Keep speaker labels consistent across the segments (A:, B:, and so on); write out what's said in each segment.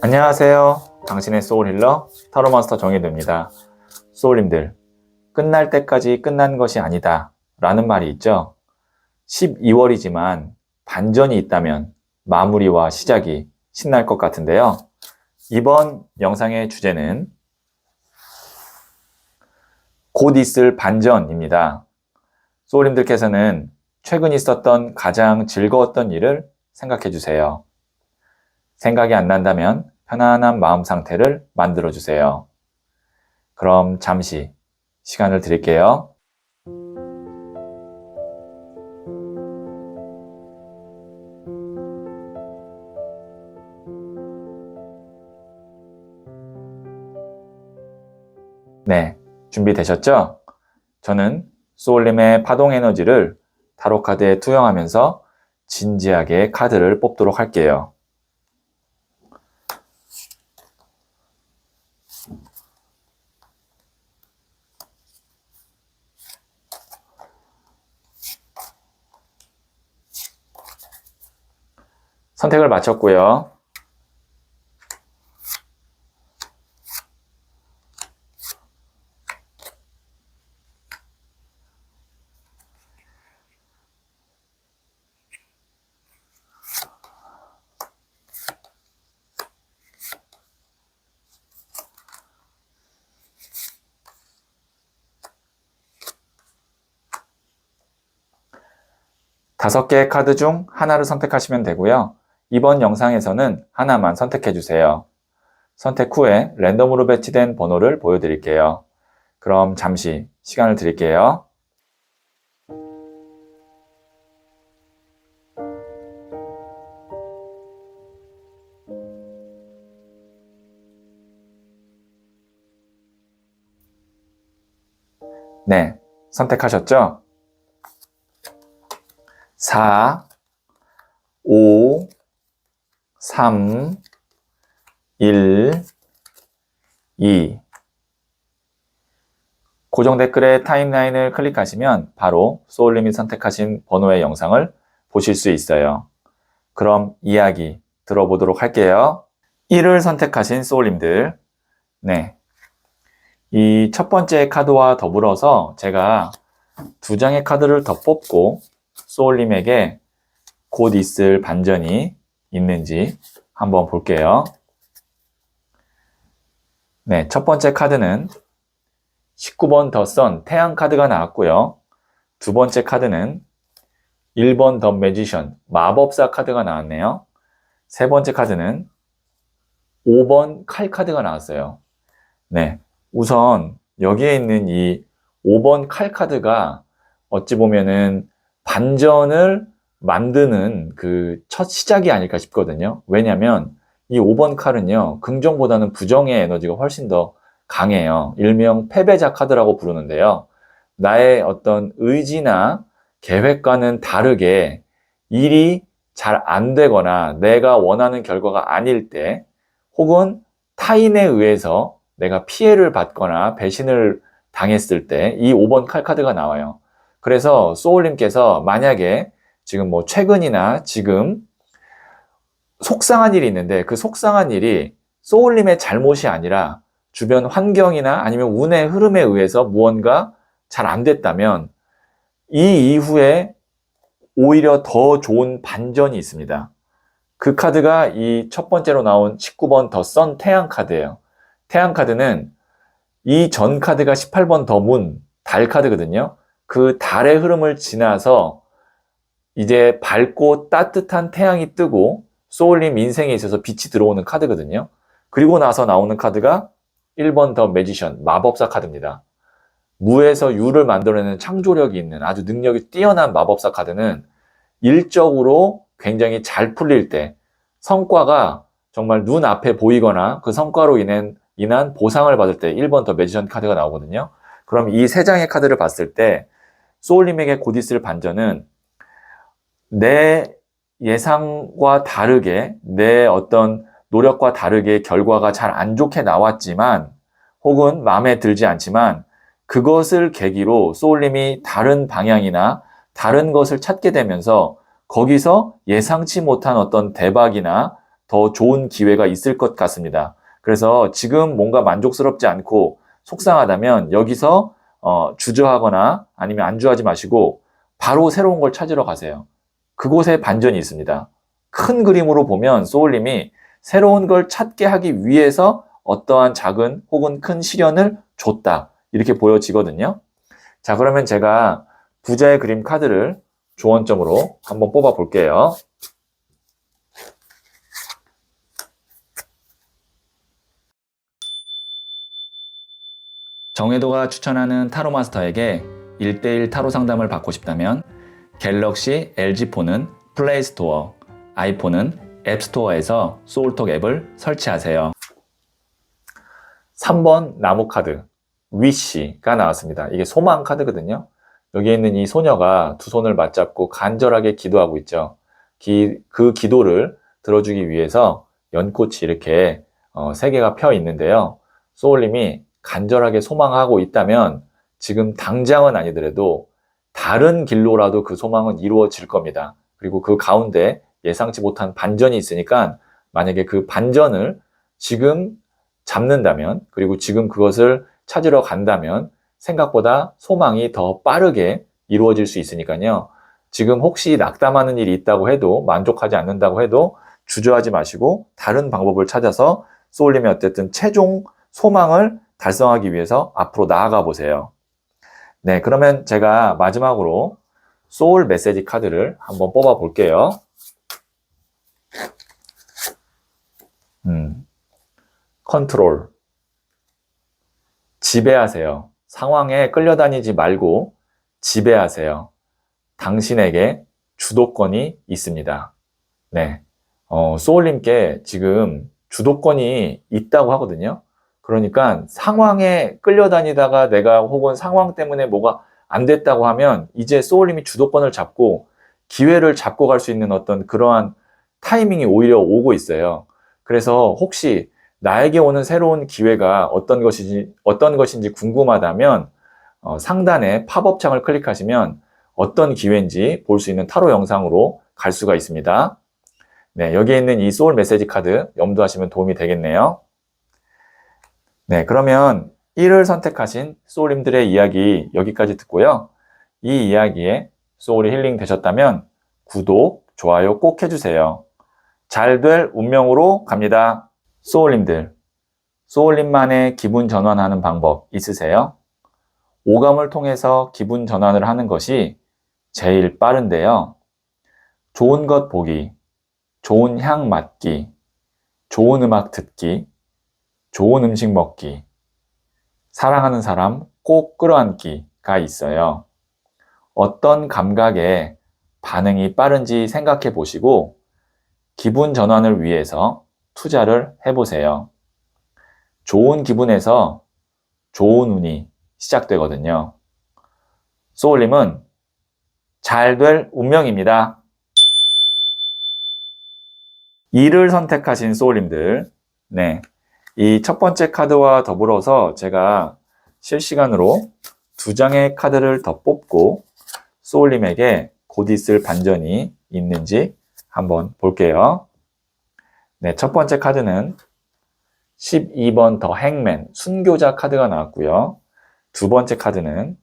A: 안녕하세요. 당신의 소울힐러 타로마스터 정혜도입니다. 소울님들, 끝날 때까지 끝난 것이 아니다 라는 말이 있죠. 12월이지만 반전이 있다면 마무리와 시작이 신날 것 같은데요. 이번 영상의 주제는 곧 있을 반전입니다. 소울님들께서는 최근 있었던 가장 즐거웠던 일을 생각해 주세요. 생각이 안 난다면 편안한 마음 상태를 만들어 주세요. 그럼 잠시 시간을 드릴게요. 네, 준비되셨죠? 저는 소울님의 파동 에너지를 타로 카드에 투영하면서 진지하게 카드를 뽑도록 할게요. 선택을 마쳤고요. 다섯 개의 카드 중 하나를 선택하시면 되고요. 이번 영상에서는 하나만 선택해 주세요. 선택 후에 랜덤으로 배치된 번호를 보여드릴게요. 그럼 잠시 시간을 드릴게요. 네, 선택하셨죠? 4, 5, 3, 1, 2. 고정 댓글의 타임라인을 클릭하시면 바로 소울님이 선택하신 번호의 영상을 보실 수 있어요. 그럼 이야기 들어보도록 할게요. 1을 선택하신 소울님들. 네. 이 첫 번째 카드와 더불어서 제가 두 장의 카드를 더 뽑고 소울님에게 곧 있을 반전이 있는지 한번 볼게요. 네, 첫 번째 카드는 19번 더 선 태양 카드가 나왔고요. 두 번째 카드는 1번 더 매지션 마법사 카드가 나왔네요. 세 번째 카드는 5번 칼 카드가 나왔어요. 네, 우선 여기에 있는 이 5번 칼 카드가 어찌 보면은 반전을 만드는 그 첫 시작이 아닐까 싶거든요. 왜냐면 이 5번 칼은요, 긍정보다는 부정의 에너지가 훨씬 더 강해요. 일명 패배자 카드라고 부르는데요. 나의 어떤 의지나 계획과는 다르게 일이 잘 안 되거나 내가 원하는 결과가 아닐 때, 혹은 타인에 의해서 내가 피해를 받거나 배신을 당했을 때 이 5번 칼 카드가 나와요. 그래서 소울님께서 만약에 지금 뭐 최근이나 지금 속상한 일이 있는데 그 속상한 일이 소울님의 잘못이 아니라 주변 환경이나 아니면 운의 흐름에 의해서 무언가 잘 안 됐다면 이 이후에 오히려 더 좋은 반전이 있습니다. 그 카드가 이 첫 번째로 나온 19번 더 선 태양 카드예요. 태양 카드는 이 전 카드가 18번 더 문 달 카드거든요. 그 달의 흐름을 지나서 이제 밝고 따뜻한 태양이 뜨고 소울님 인생에 있어서 빛이 들어오는 카드거든요. 그리고 나서 나오는 카드가 1번 더 매지션 마법사 카드입니다. 무에서 유를 만들어내는 창조력이 있는 아주 능력이 뛰어난 마법사 카드는 일적으로 굉장히 잘 풀릴 때 성과가 정말 눈앞에 보이거나 그 성과로 인한 보상을 받을 때 1번 더 매지션 카드가 나오거든요. 그럼 이 세 장의 카드를 봤을 때 소울님에게 곧 있을 반전은 내 예상과 다르게 내 어떤 노력과 다르게 결과가 잘 안 좋게 나왔지만 혹은 마음에 들지 않지만 그것을 계기로 소울님이 다른 방향이나 다른 것을 찾게 되면서 거기서 예상치 못한 어떤 대박이나 더 좋은 기회가 있을 것 같습니다. 그래서 지금 뭔가 만족스럽지 않고 속상하다면 여기서 주저하거나 아니면 안주하지 마시고 바로 새로운 걸 찾으러 가세요. 그곳에 반전이 있습니다. 큰 그림으로 보면 소울님이 새로운 걸 찾게 하기 위해서 어떠한 작은 혹은 큰 시련을 줬다. 이렇게 보여지거든요. 자, 그러면 제가 부자의 그림 카드를 조언점으로 한번 뽑아 볼게요. 정혜도가 추천하는 타로 마스터에게 1대1 타로 상담을 받고 싶다면 갤럭시 LG폰은 플레이스토어, 아이폰은 앱스토어에서 소울톡 앱을 설치하세요. 3번 나무 카드 위시가 나왔습니다. 이게 소망 카드거든요. 여기에 있는 이 소녀가 두 손을 맞잡고 간절하게 기도하고 있죠. 그 기도를 들어주기 위해서 연꽃이 이렇게 3개가 펴 있는데요. 소울님이 간절하게 소망하고 있다면 지금 당장은 아니더라도 다른 길로라도 그 소망은 이루어질 겁니다. 그리고 그 가운데 예상치 못한 반전이 있으니까 만약에 그 반전을 지금 잡는다면, 그리고 지금 그것을 찾으러 간다면 생각보다 소망이 더 빠르게 이루어질 수 있으니까요. 지금 혹시 낙담하는 일이 있다고 해도, 만족하지 않는다고 해도 주저하지 마시고 다른 방법을 찾아서 소울님이 어쨌든 최종 소망을 달성하기 위해서 앞으로 나아가 보세요. 네, 그러면 제가 마지막으로 소울 메시지 카드를 한번 뽑아 볼게요. 컨트롤. 지배하세요. 상황에 끌려다니지 말고 지배하세요. 당신에게 주도권이 있습니다. 네. 소울님께 지금 주도권이 있다고 하거든요. 그러니까 상황에 끌려다니다가 내가 혹은 상황 때문에 뭐가 안 됐다고 하면 이제 소울님이 주도권을 잡고 기회를 잡고 갈 수 있는 어떤 그러한 타이밍이 오히려 오고 있어요. 그래서 혹시 나에게 오는 새로운 기회가 어떤 것인지 궁금하다면 상단에 팝업 창을 클릭하시면 어떤 기회인지 볼 수 있는 타로 영상으로 갈 수가 있습니다. 네, 여기에 있는 이 소울 메시지 카드 염두하시면 도움이 되겠네요. 네, 그러면 1을 선택하신 소울님들의 이야기 여기까지 듣고요. 이 이야기에 소울이 힐링 되셨다면 구독, 좋아요 꼭 해주세요. 잘 될 운명으로 갑니다. 소울님들, 소울님만의 기분 전환하는 방법 있으세요? 오감을 통해서 기분 전환을 하는 것이 제일 빠른데요. 좋은 것 보기, 좋은 향 맡기, 좋은 음악 듣기, 좋은 음식 먹기, 사랑하는 사람 꼭 끌어안기가 있어요. 어떤 감각에 반응이 빠른지 생각해 보시고 기분 전환을 위해서 투자를 해보세요. 좋은 기분에서 좋은 운이 시작되거든요. 소울님은 잘 될 운명입니다. 2를 선택하신 소울님들, 네, 이 첫 번째 카드와 더불어서 제가 실시간으로 2장의 카드를 더 뽑고 소울님에게 곧 있을 반전이 있는지 한번 볼게요. 네, 첫 번째 카드는 12번 더 행맨, 순교자 카드가 나왔고요. 두 번째 카드는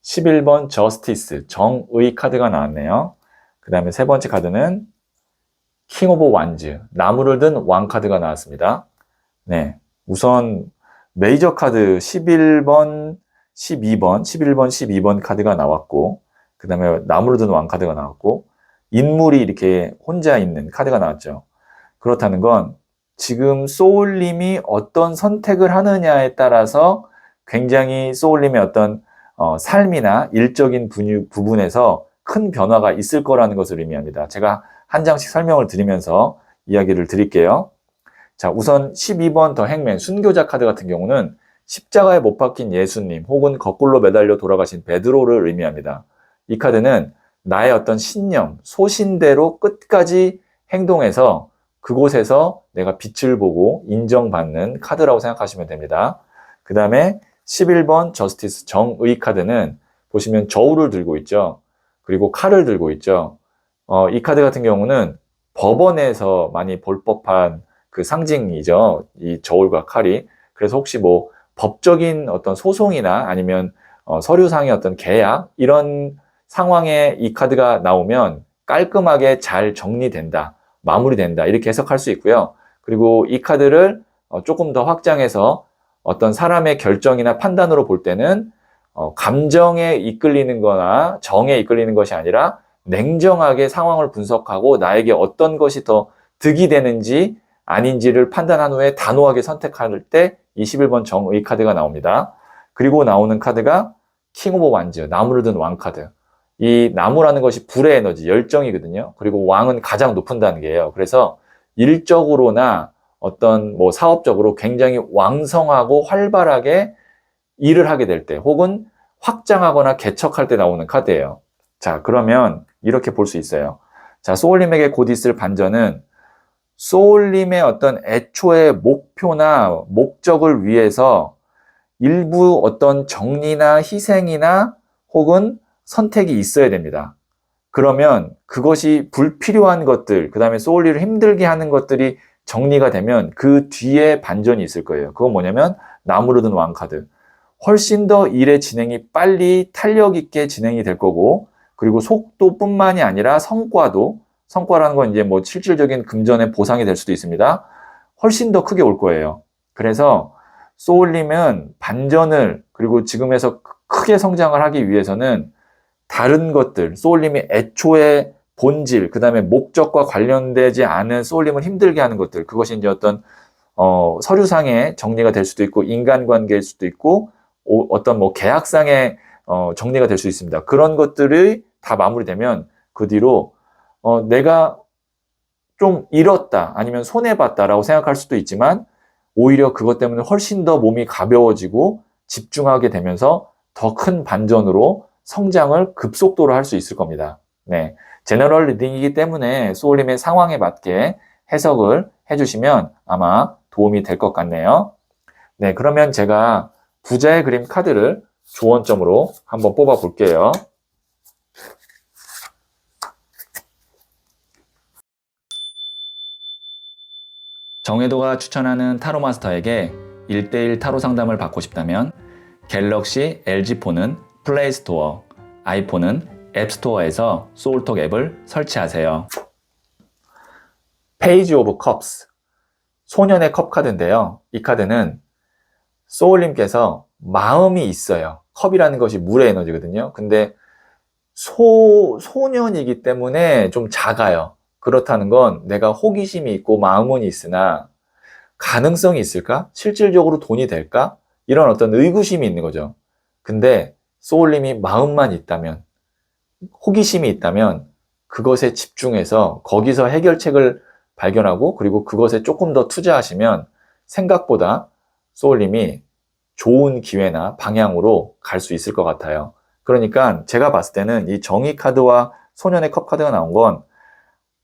A: 11번 저스티스, 정의 카드가 나왔네요. 그 다음에 세 번째 카드는 킹 오브 완즈, 나무를 든 왕 카드가 나왔습니다. 네, 우선 메이저 카드 11번, 12번 카드가 나왔고, 그 다음에 나무를 든 왕 카드가 나왔고, 인물이 이렇게 혼자 있는 카드가 나왔죠. 그렇다는 건 지금 소울님이 어떤 선택을 하느냐에 따라서 굉장히 소울님의 어떤 삶이나 일적인 부분에서 큰 변화가 있을 거라는 것을 의미합니다. 제가 한 장씩 설명을 드리면서 이야기를 드릴게요. 자, 우선 12번 더 행맨, 순교자 카드 같은 경우는 십자가에 못 박힌 예수님 혹은 거꾸로 매달려 돌아가신 베드로를 의미합니다. 이 카드는 나의 어떤 신념, 소신대로 끝까지 행동해서 그곳에서 내가 빛을 보고 인정받는 카드라고 생각하시면 됩니다. 그 다음에 11번 저스티스 정의 카드는 보시면 저울을 들고 있죠. 그리고 칼을 들고 있죠. 이 카드 같은 경우는 법원에서 많이 볼 법한 그 상징이죠. 이 저울과 칼이. 그래서 혹시 뭐 법적인 어떤 소송이나 아니면 서류상의 어떤 계약 이런 상황에 이 카드가 나오면 깔끔하게 잘 정리된다, 마무리된다 이렇게 해석할 수 있고요. 그리고 이 카드를 조금 더 확장해서 어떤 사람의 결정이나 판단으로 볼 때는 감정에 이끌리는 거나 정에 이끌리는 것이 아니라 냉정하게 상황을 분석하고 나에게 어떤 것이 더 득이 되는지 아닌지를 판단한 후에 단호하게 선택할 때 이 11번 정의 카드가 나옵니다. 그리고 나오는 카드가 킹 오브 완즈, 나무를 든 왕 카드. 이 나무라는 것이 불의 에너지, 열정이거든요. 그리고 왕은 가장 높은 단계예요. 그래서 일적으로나 어떤 뭐 사업적으로 굉장히 왕성하고 활발하게 일을 하게 될 때 혹은 확장하거나 개척할 때 나오는 카드예요. 자, 그러면 이렇게 볼 수 있어요. 자, 소울님에게 곧 있을 반전은 소울님의 어떤 애초의 목표나 목적을 위해서 일부 어떤 정리나 희생이나 혹은 선택이 있어야 됩니다. 그러면 그것이 불필요한 것들, 그 다음에 소울리를 힘들게 하는 것들이 정리가 되면 그 뒤에 반전이 있을 거예요. 그건 뭐냐면 나무로 든 왕카드. 훨씬 더 일의 진행이 빨리 탄력 있게 진행이 될 거고, 그리고 속도뿐만이 아니라 성과라는 건 이제 뭐 실질적인 금전의 보상이 될 수도 있습니다. 훨씬 더 크게 올 거예요. 그래서 소울님은 반전을 그리고 지금에서 크게 성장을 하기 위해서는 다른 것들, 소울님이 애초의 본질, 그 다음에 목적과 관련되지 않은 소울님을 힘들게 하는 것들, 그것이 이제 어떤 서류상의 정리가 될 수도 있고 인간관계일 수도 있고 어떤 뭐 계약상의 정리가 될 수 있습니다. 그런 것들이 다 마무리되면 그 뒤로 내가 좀 잃었다 아니면 손해봤다라고 생각할 수도 있지만 오히려 그것 때문에 훨씬 더 몸이 가벼워지고 집중하게 되면서 더 큰 반전으로 성장을 급속도로 할 수 있을 겁니다. 네, 제너럴 리딩이기 때문에 소울님의 상황에 맞게 해석을 해주시면 아마 도움이 될 것 같네요. 네, 그러면 제가 부자의 그림 카드를 조언점으로 한번 뽑아 볼게요. 정혜도가 추천하는 타로 마스터에게 1대1 타로 상담을 받고 싶다면 갤럭시 LG폰은 플레이스토어, 아이폰은 앱스토어에서 소울톡 앱을 설치하세요. 페이지 오브 컵스, 소년의 컵 카드인데요. 이 카드는 소울님께서 마음이 있어요. 컵이라는 것이 물의 에너지거든요. 근데 소년이기 때문에 좀 작아요. 그렇다는 건 내가 호기심이 있고 마음은 있으나 가능성이 있을까? 실질적으로 돈이 될까? 이런 어떤 의구심이 있는 거죠. 근데 소울님이 마음만 있다면, 호기심이 있다면 그것에 집중해서 거기서 해결책을 발견하고 그리고 그것에 조금 더 투자하시면 생각보다 소울님이 좋은 기회나 방향으로 갈 수 있을 것 같아요. 그러니까 제가 봤을 때는 이 정의 카드와 소년의 컵 카드가 나온 건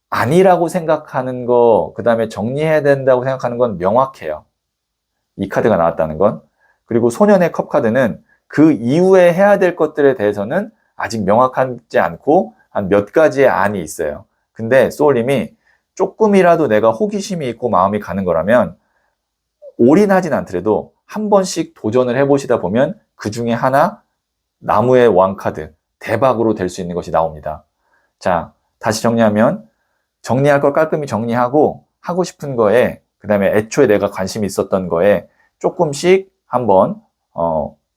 A: 아니라고 생각하는 거, 그 다음에 정리해야 된다고 생각하는 건 명확해요. 이 카드가 나왔다는 건. 그리고 소년의 컵 카드는 그 이후에 해야 될 것들에 대해서는 아직 명확하지 않고 한 몇 가지의 안이 있어요. 근데 소울님이 조금이라도 내가 호기심이 있고 마음이 가는 거라면 올인하진 않더라도 한 번씩 도전을 해보시다 보면 그 중에 하나 나무의 왕 카드 대박으로 될 수 있는 것이 나옵니다. 자, 다시 정리하면 정리할 걸 깔끔히 정리하고 하고 싶은 거에 그 다음에 애초에 내가 관심이 있었던 거에 조금씩 한번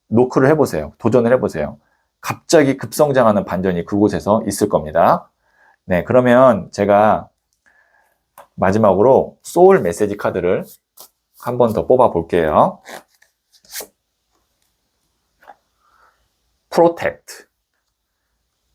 A: 노크를 해보세요. 도전을 해보세요. 갑자기 급성장하는 반전이 그곳에서 있을 겁니다. 네, 그러면 제가 마지막으로 소울 메시지 카드를 한 번 더 뽑아 볼게요. Protect.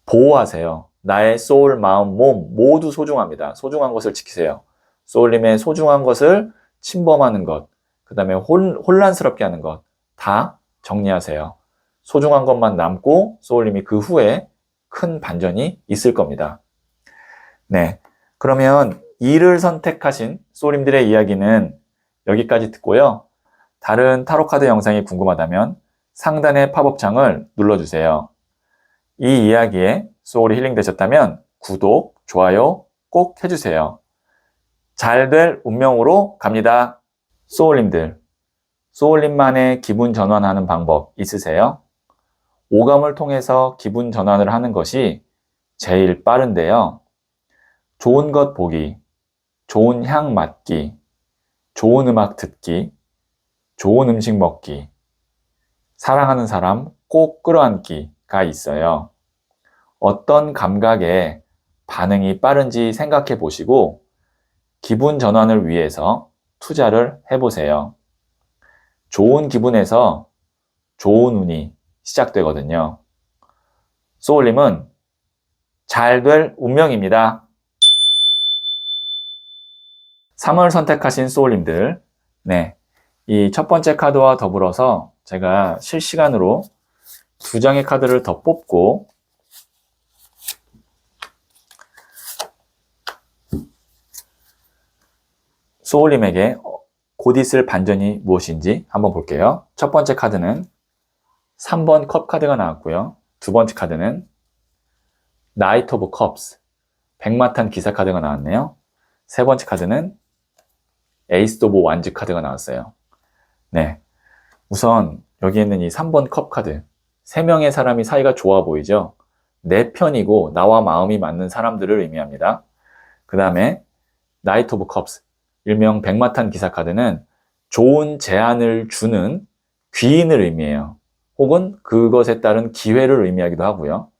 A: 보호하세요. 나의 소울, 마음, 몸 모두 소중합니다. 소중한 것을 지키세요. 소울님의 소중한 것을 침범하는 것, 그 다음에 혼란스럽게 하는 것 다 정리하세요. 소중한 것만 남고 소울님이 그 후에 큰 반전이 있을 겁니다. 네, 그러면 이를 선택하신 소울님들의 이야기는 여기까지 듣고요. 다른 타로카드 영상이 궁금하다면 상단의 팝업창을 눌러주세요. 이 이야기에 소울이 힐링되셨다면 구독, 좋아요 꼭 해주세요. 잘 될 운명으로 갑니다. 소울님들, 소울님만의 기분 전환하는 방법 있으세요? 오감을 통해서 기분 전환을 하는 것이 제일 빠른데요. 좋은 것 보기, 좋은 향 맡기, 좋은 음악 듣기, 좋은 음식 먹기, 사랑하는 사람 꼭 끌어안기가 있어요. 어떤 감각에 반응이 빠른지 생각해 보시고 기분 전환을 위해서 투자를 해보세요. 좋은 기분에서 좋은 운이 시작되거든요. 소울님은 잘 될 운명입니다. 3월 선택하신 소울님들, 네, 이 첫 번째 카드와 더불어서 제가 실시간으로 2장의 카드를 더 뽑고 소울님에게 곧 있을 반전이 무엇인지 한번 볼게요. 첫 번째 카드는 3번 컵 카드가 나왔고요. 두 번째 카드는 나이트 오브 컵스, 백마탄 기사 카드가 나왔네요. 세 번째 카드는 에이스 오브 완즈 카드가 나왔어요. 네, 우선 여기 있는 이 3번 컵 카드, 3명의 사람이 사이가 좋아 보이죠? 내 편이고 나와 마음이 맞는 사람들을 의미합니다. 그 다음에 나이트 오브 컵스, 일명 백마탄 기사 카드는 좋은 제안을 주는 귀인을 의미해요. 혹은 그것에 따른 기회를 의미하기도 하고요.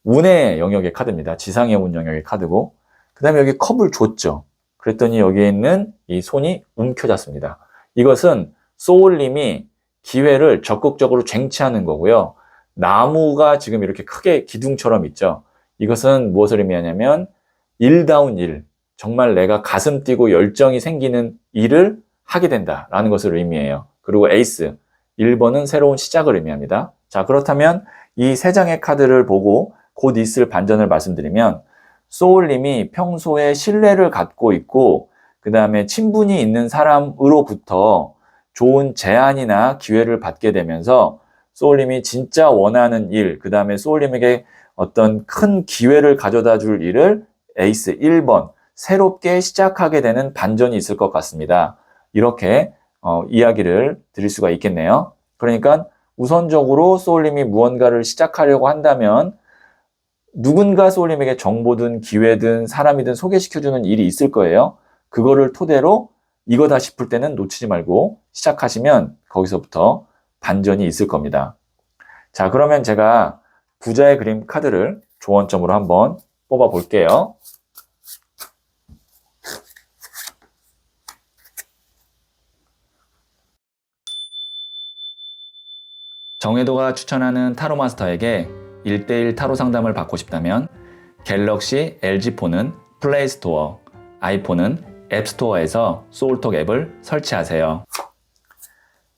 A: 운의 영역의 카드입니다. 지상의 운 영역의 카드고, 그 다음에 여기 컵을 줬죠. 그랬더니 여기에 있는 이 손이 움켜졌습니다. 이것은 소울님이 기회를 적극적으로 쟁취하는 거고요. 나무가 지금 이렇게 크게 기둥처럼 있죠. 이것은 무엇을 의미하냐면 일다운 일, 정말 내가 가슴 뛰고 열정이 생기는 일을 하게 된다라는 것을 의미해요. 그리고 에이스, 1번은 새로운 시작을 의미합니다. 자, 그렇다면 이 3장의 카드를 보고 곧 있을 반전을 말씀드리면 소울님이 평소에 신뢰를 갖고 있고 그 다음에 친분이 있는 사람으로부터 좋은 제안이나 기회를 받게 되면서 소울님이 진짜 원하는 일, 그 다음에 소울님에게 어떤 큰 기회를 가져다 줄 일을 에이스 1번, 새롭게 시작하게 되는 반전이 있을 것 같습니다. 이렇게 이야기를 드릴 수가 있겠네요. 그러니까 우선적으로 소울님이 무언가를 시작하려고 한다면 누군가 소울님에게 정보든 기회든 사람이든 소개시켜주는 일이 있을 거예요. 그거를 토대로 이거다 싶을 때는 놓치지 말고 시작하시면 거기서부터 반전이 있을 겁니다. 자, 그러면 제가 부자의 그림 카드를 조언점으로 한번 뽑아 볼게요. 정혜도가 추천하는 타로마스터에게 1:1 타로 상담을 받고 싶다면 갤럭시 LG폰은 플레이스토어, 아이폰은 앱스토어에서 소울톡 앱을 설치하세요.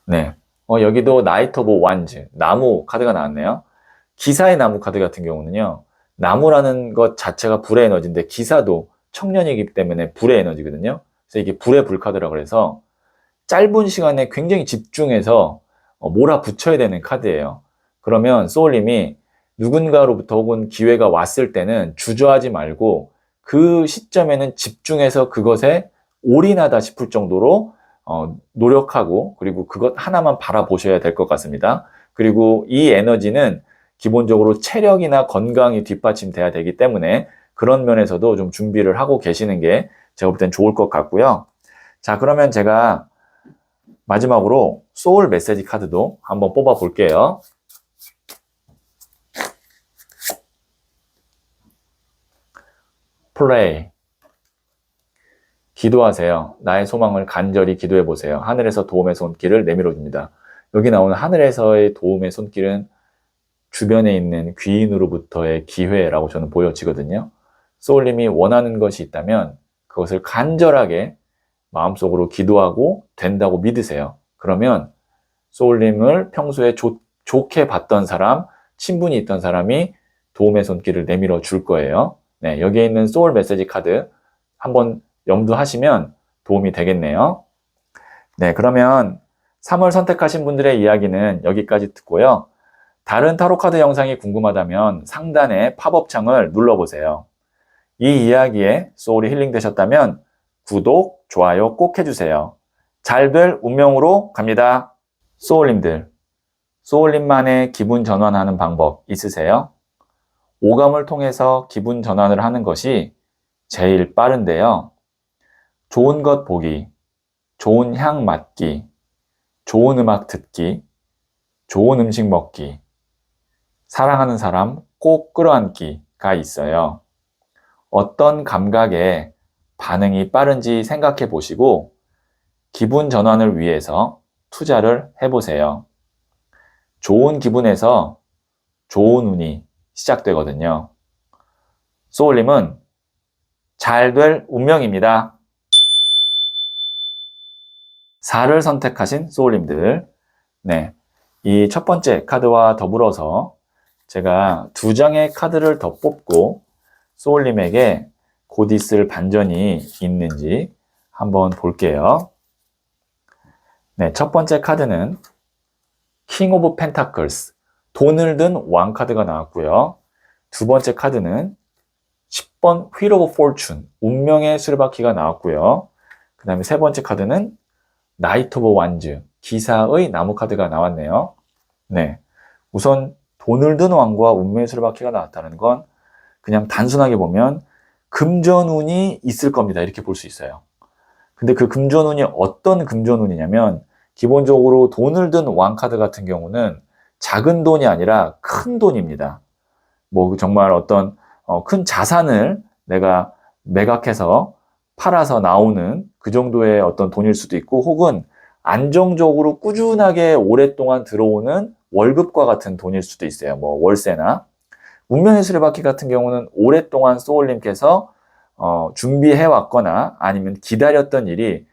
A: 네, 여기도 나이트 오브 완즈, 나무 카드가 나왔네요. 기사의 나무 카드 같은 경우는요, 나무라는 것 자체가 불의 에너지인데 기사도 청년이기 때문에 불의 에너지거든요. 그래서 이게 불의 불카드라고 해서 짧은 시간에 굉장히 집중해서 몰아붙여야 되는 카드예요. 그러면 소울님이 누군가로부터 혹은 기회가 왔을 때는 주저하지 말고 그 시점에는 집중해서 그것에 올인하다 싶을 정도로 노력하고 그리고 그것 하나만 바라보셔야 될 것 같습니다. 그리고 이 에너지는 기본적으로 체력이나 건강이 뒷받침돼야 되기 때문에 그런 면에서도 좀 준비를 하고 계시는 게 제가 볼 땐 좋을 것 같고요. 자, 그러면 제가 마지막으로 소울 메시지 카드도 한번 뽑아 볼게요. 플레이. 기도하세요. 나의 소망을 간절히 기도해 보세요. 하늘에서 도움의 손길을 내밀어 줍니다. 여기 나오는 하늘에서의 도움의 손길은 주변에 있는 귀인으로부터의 기회라고 저는 보여지거든요. 소울님이 원하는 것이 있다면 그것을 간절하게 마음속으로 기도하고 된다고 믿으세요. 그러면 소울님을 평소에 좋게 봤던 사람, 친분이 있던 사람이 도움의 손길을 내밀어 줄 거예요. 네, 여기에 있는 소울 메시지 카드 한번 염두하시면 도움이 되겠네요. 네, 그러면 3월 선택하신 분들의 이야기는 여기까지 듣고요. 다른 타로 카드 영상이 궁금하다면 상단의 팝업 창을 눌러보세요. 이 이야기에 소울이 힐링되셨다면 구독, 좋아요 꼭 해주세요. 잘 될 운명으로 갑니다. 소울님들, 소울님만의 기분 전환하는 방법 있으세요? 오감을 통해서 기분 전환을 하는 것이 제일 빠른데요. 좋은 것 보기, 좋은 향 맡기, 좋은 음악 듣기, 좋은 음식 먹기, 사랑하는 사람 꼭 끌어안기가 있어요. 어떤 감각에 반응이 빠른지 생각해 보시고 기분 전환을 위해서 투자를 해보세요. 좋은 기분에서 좋은 운이 시작되거든요. 소울님은 잘 될 운명입니다. 4를 선택하신 소울님들, 네, 이 첫 번째 카드와 더불어서 제가 2장의 카드를 더 뽑고 소울님에게 곧 있을 반전이 있는지 한번 볼게요. 네, 첫 번째 카드는 킹 오브 펜타클스, 돈을 든 왕 카드가 나왔고요. 두 번째 카드는 10번 휠 오브 포춘, 운명의 수레바퀴가 나왔고요. 그 다음에 세 번째 카드는 나이트 오브 완즈, 기사의 나무 카드가 나왔네요. 네, 우선 돈을 든 왕과 운명의 수레바퀴가 나왔다는 건 그냥 단순하게 보면 금전운이 있을 겁니다. 이렇게 볼 수 있어요. 근데 그 금전운이 어떤 금전운이냐면 기본적으로 돈을 든 왕 카드 같은 경우는 작은 돈이 아니라 큰 돈입니다. 뭐 정말 어떤 큰 자산을 내가 매각해서 팔아서 나오는 그 정도의 어떤 돈일 수도 있고 혹은 안정적으로 꾸준하게 오랫동안 들어오는 월급과 같은 돈일 수도 있어요. 뭐 월세나. 운명의 수레바퀴 같은 경우는 오랫동안 소울님께서 준비해 왔거나 아니면 기다렸던 일이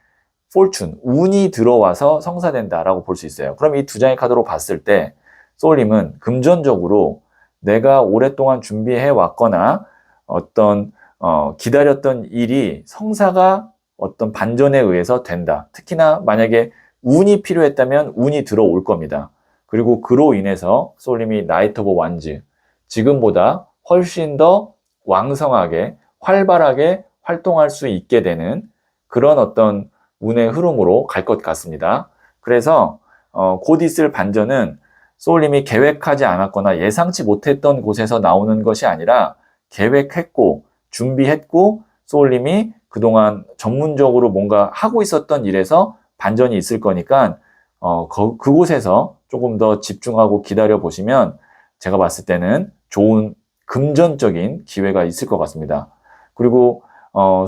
A: fortune, 운이 들어와서 성사된다라고 볼 수 있어요. 그럼 이 2장의 카드로 봤을 때 소울님은 금전적으로 내가 오랫동안 준비해 왔거나 어떤 기다렸던 일이 성사가 어떤 반전에 의해서 된다. 특히나 만약에 운이 필요했다면 운이 들어올 겁니다. 그리고 그로 인해서 소울님이 나이트 오브 완즈, 지금보다 훨씬 더 왕성하게 활발하게 활동할 수 있게 되는 그런 어떤 운의 흐름으로 갈 것 같습니다. 그래서 곧 있을 반전은 소울님이 계획하지 않았거나 예상치 못했던 곳에서 나오는 것이 아니라 계획했고 준비했고 소울님이 그동안 전문적으로 뭔가 하고 있었던 일에서 반전이 있을 거니까 그곳에서 조금 더 집중하고 기다려 보시면 제가 봤을 때는 좋은 금전적인 기회가 있을 것 같습니다. 그리고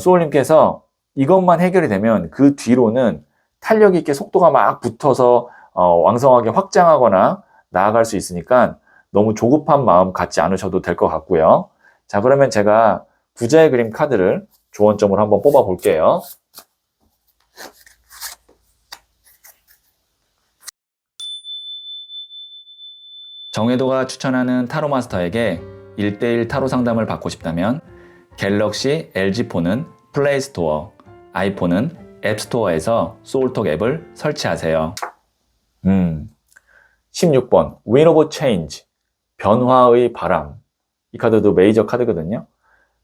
A: 소울님께서 이것만 해결이 되면 그 뒤로는 탄력 있게 속도가 막 붙어서 왕성하게 확장하거나 나아갈 수 있으니까 너무 조급한 마음 갖지 않으셔도 될 것 같고요. 자, 그러면 제가 부자의 그림 카드를 조언점으로 한번 뽑아 볼게요. 정혜도가 추천하는 타로 마스터에게 1대1 타로 상담을 받고 싶다면 갤럭시 LG폰은 플레이스토어, 아이폰은 앱스토어에서 소울톡 앱을 설치하세요. 16번 Wind of Change, 변화의 바람. 이 카드도 메이저 카드거든요.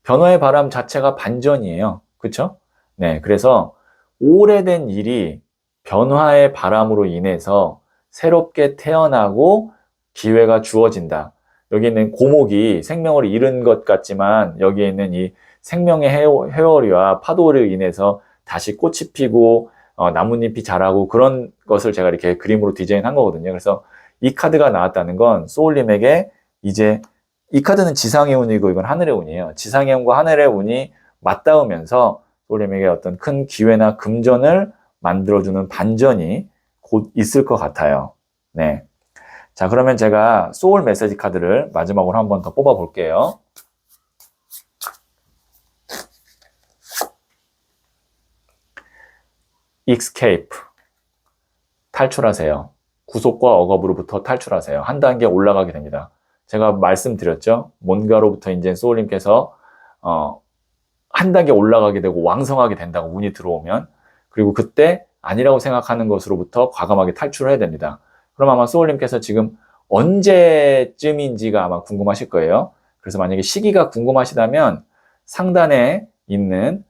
A: 변화의 바람 자체가 반전이에요. 그렇죠? 네, 그래서 오래된 일이 변화의 바람으로 인해서 새롭게 태어나고 기회가 주어진다. 여기 있는 고목이 생명을 잃은 것 같지만 여기에 있는 이 생명의 회오리와 파도를 인해서 다시 꽃이 피고 나뭇잎이 자라고 그런 것을 제가 이렇게 그림으로 디자인한 거거든요. 그래서 이 카드가 나왔다는 건 소울님에게 이제 이 카드는 지상의 운이고 이건 하늘의 운이에요. 지상의 운과 하늘의 운이 맞닿으면서 소울님에게 어떤 큰 기회나 금전을 만들어주는 반전이 곧 있을 것 같아요. 네. 자, 그러면 제가 소울 메시지 카드를 마지막으로 한 번 더 뽑아 볼게요. escape, 탈출하세요. 구속과 억압으로부터 탈출하세요. 한 단계 올라가게 됩니다. 제가 말씀드렸죠. 뭔가로부터 이제 소울님께서 한 단계 올라가게 되고 왕성하게 된다고 운이 들어오면, 그리고 그때 아니라고 생각하는 것으로부터 과감하게 탈출을 해야 됩니다. 그럼 아마 소울님께서 지금 언제쯤인지가 아마 궁금하실 거예요. 그래서 만약에 시기가 궁금하시다면 상단에 있는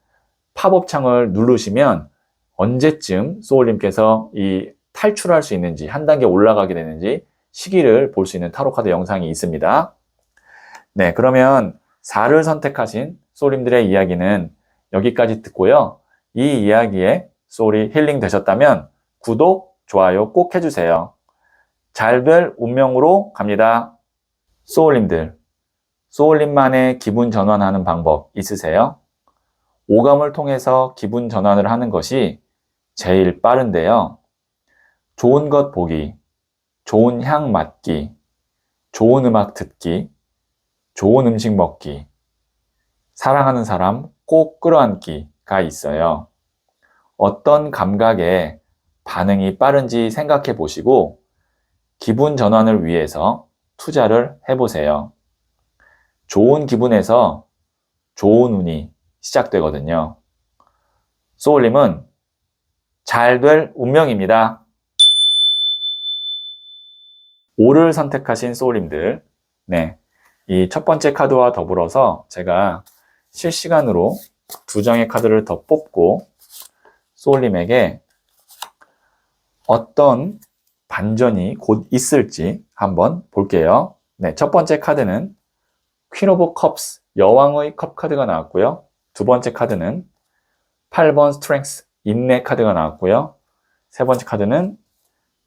A: 팝업 창을 누르시면 언제쯤 소울님께서 이 탈출할 수 있는지, 한 단계 올라가게 되는지 시기를 볼 수 있는 타로 카드 영상이 있습니다. 네, 그러면 4를 선택하신 소울님들의 이야기는 여기까지 듣고요. 이 이야기에 소울이 힐링 되셨다면 구독, 좋아요 꼭 해주세요. 잘 될 운명으로 갑니다. 소울님들, 소울님만의 기분 전환하는 방법 있으세요? 오감을 통해서 기분 전환을 하는 것이 제일 빠른데요. 좋은 것 보기, 좋은 향 맡기, 좋은 음악 듣기, 좋은 음식 먹기, 사랑하는 사람 꼭 끌어안기가 있어요. 어떤 감각에 반응이 빠른지 생각해 보시고 기분 전환을 위해서 투자를 해보세요. 좋은 기분에서 좋은 운이 시작되거든요. 소울님은 잘 될 운명입니다. 5를 선택하신 소울님들, 네, 이 첫 번째 카드와 더불어서 제가 실시간으로 2장의 카드를 더 뽑고 소울님에게 어떤 반전이 곧 있을지 한번 볼게요. 네, 첫 번째 카드는 퀸 오브 컵스, 여왕의 컵 카드가 나왔고요. 두 번째 카드는 8번 스트렝스, 인내 카드가 나왔고요. 세 번째 카드는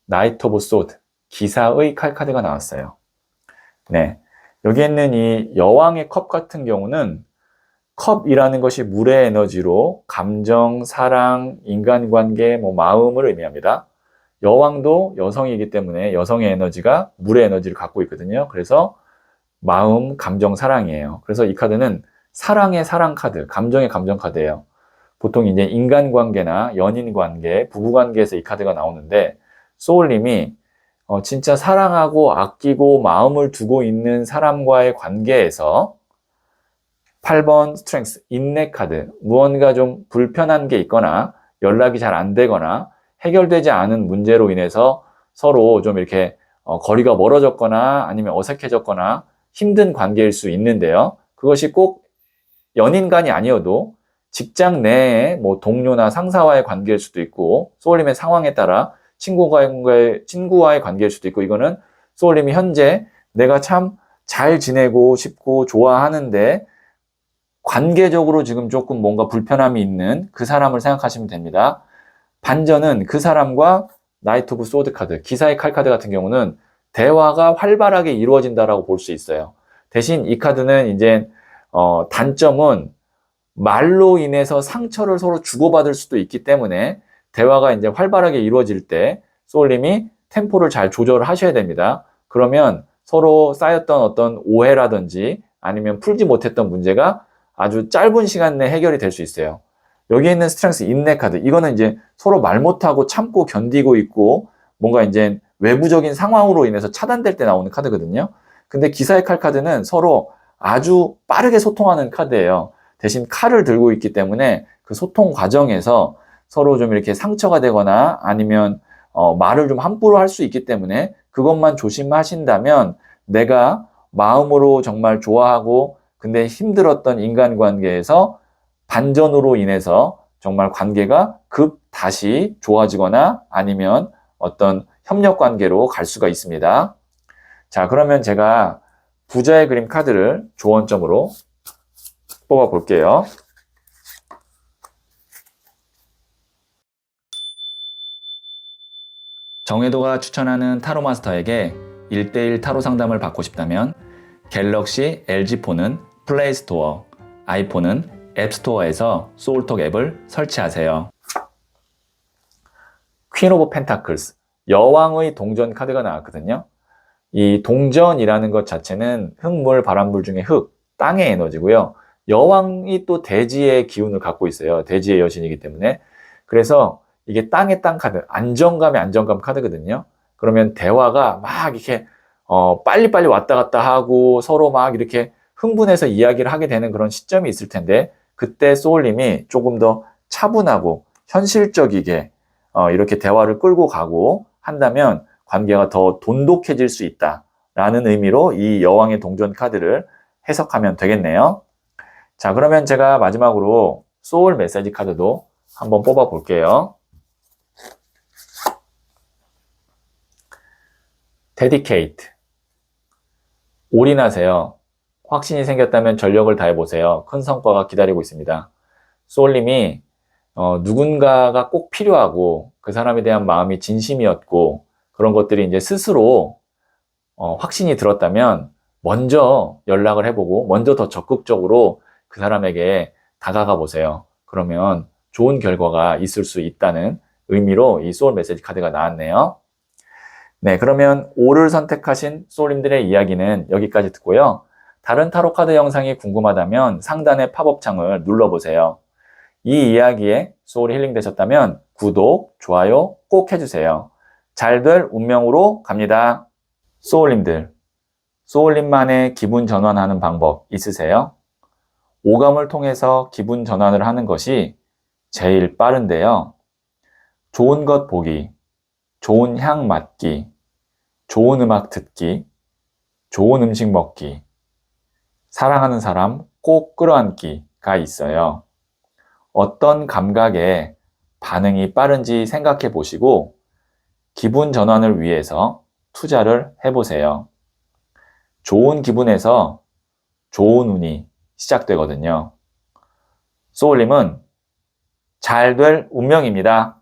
A: 나이트 오브 소드, 기사의 칼 카드가 나왔어요. 네, 여기 있는 이 여왕의 컵 같은 경우는 컵이라는 것이 물의 에너지로 감정, 사랑, 인간관계, 마음을 의미합니다. 여왕도 여성이기 때문에 여성의 에너지가 물의 에너지를 갖고 있거든요. 그래서 마음, 감정, 사랑이에요. 그래서 이 카드는 사랑의 사랑 카드, 감정의 감정 카드예요. 보통 이제 인간관계나 연인관계, 부부관계에서 이 카드가 나오는데 소울님이 진짜 사랑하고 아끼고 마음을 두고 있는 사람과의 관계에서 8번 스트렝스, 인내 카드, 무언가 좀 불편한 게 있거나 연락이 잘 안 되거나 해결되지 않은 문제로 인해서 서로 좀 이렇게 거리가 멀어졌거나 아니면 어색해졌거나 힘든 관계일 수 있는데요. 그것이 꼭 연인 간이 아니어도 직장 내에 동료나 상사와의 관계일 수도 있고 소울님의 상황에 따라 친구와의 관계일 수도 있고 이거는 소울님이 현재 내가 참 잘 지내고 싶고 좋아하는데 관계적으로 지금 조금 뭔가 불편함이 있는 그 사람을 생각하시면 됩니다. 반전은 그 사람과 나이트 오브 소드 카드, 기사의 칼 카드 같은 경우는 대화가 활발하게 이루어진다라고 볼 수 있어요. 대신 이 카드는 이제 단점은 말로 인해서 상처를 서로 주고받을 수도 있기 때문에 대화가 이제 활발하게 이루어질 때 소울님이 템포를 잘 조절을 하셔야 됩니다. 그러면 서로 쌓였던 어떤 오해라든지 아니면 풀지 못했던 문제가 아주 짧은 시간 내에 해결이 될 수 있어요. 여기 있는 스트렝스 인내 카드, 이거는 이제 서로 말 못하고 참고 견디고 있고 뭔가 이제 외부적인 상황으로 인해서 차단될 때 나오는 카드거든요. 근데 기사의 칼 카드는 서로 아주 빠르게 소통하는 카드예요. 대신 칼을 들고 있기 때문에 그 소통 과정에서 서로 좀 이렇게 상처가 되거나 아니면 말을 좀 함부로 할 수 있기 때문에 그것만 조심하신다면 내가 마음으로 정말 좋아하고 근데 힘들었던 인간관계에서 반전으로 인해서 정말 관계가 다시 좋아지거나 아니면 어떤 협력관계로 갈 수가 있습니다. 자, 그러면 제가 부자의 그림 카드를 조언점으로 뽑아 볼게요. 정혜도가 추천하는 타로 마스터에게 1:1 타로 상담을 받고 싶다면 갤럭시 LG폰은 플레이스토어, 아이폰은 앱스토어에서 소울톡 앱을 설치하세요. 퀸 오브 펜타클스, 여왕의 동전 카드가 나왔거든요. 이 동전이라는 것 자체는 흙물, 바람물 중에 흙, 땅의 에너지고요. 여왕이 또 대지의 기운을 갖고 있어요. 대지의 여신이기 때문에. 그래서 이게 땅의 땅 카드, 안정감의 안정감 카드거든요. 그러면 대화가 막 이렇게 빨리빨리 왔다 갔다 하고 서로 막 이렇게 흥분해서 이야기를 하게 되는 그런 시점이 있을 텐데 그때 소울님이 조금 더 차분하고 현실적이게 이렇게 대화를 끌고 가고 한다면 관계가 더 돈독해질 수 있다라는 의미로 이 여왕의 동전 카드를 해석하면 되겠네요. 자, 그러면 제가 마지막으로 소울 메시지 카드도 한번 뽑아 볼게요. Dedicate. 올인하세요. 확신이 생겼다면 전력을 다해보세요. 큰 성과가 기다리고 있습니다. 소울님이 누군가가 꼭 필요하고 그 사람에 대한 마음이 진심이었고 그런 것들이 이제 스스로 확신이 들었다면 먼저 연락을 해보고 먼저 더 적극적으로 그 사람에게 다가가 보세요. 그러면 좋은 결과가 있을 수 있다는 의미로 이 소울 메시지 카드가 나왔네요. 네, 그러면 5를 선택하신 소울님들의 이야기는 여기까지 듣고요. 다른 타로 카드 영상이 궁금하다면 상단의 팝업 창을 눌러보세요. 이 이야기에 소울이 힐링되셨다면 구독, 좋아요 꼭 해주세요. 잘 될 운명으로 갑니다. 소울님들, 소울님만의 기분 전환하는 방법 있으세요? 오감을 통해서 기분 전환을 하는 것이 제일 빠른데요. 좋은 것 보기, 좋은 향 맡기, 좋은 음악 듣기, 좋은 음식 먹기, 사랑하는 사람 꼭 끌어안기가 있어요. 어떤 감각에 반응이 빠른지 생각해 보시고 기분 전환을 위해서 투자를 해보세요. 좋은 기분에서 좋은 운이 시작되거든요. 소울님은 잘 될 운명입니다.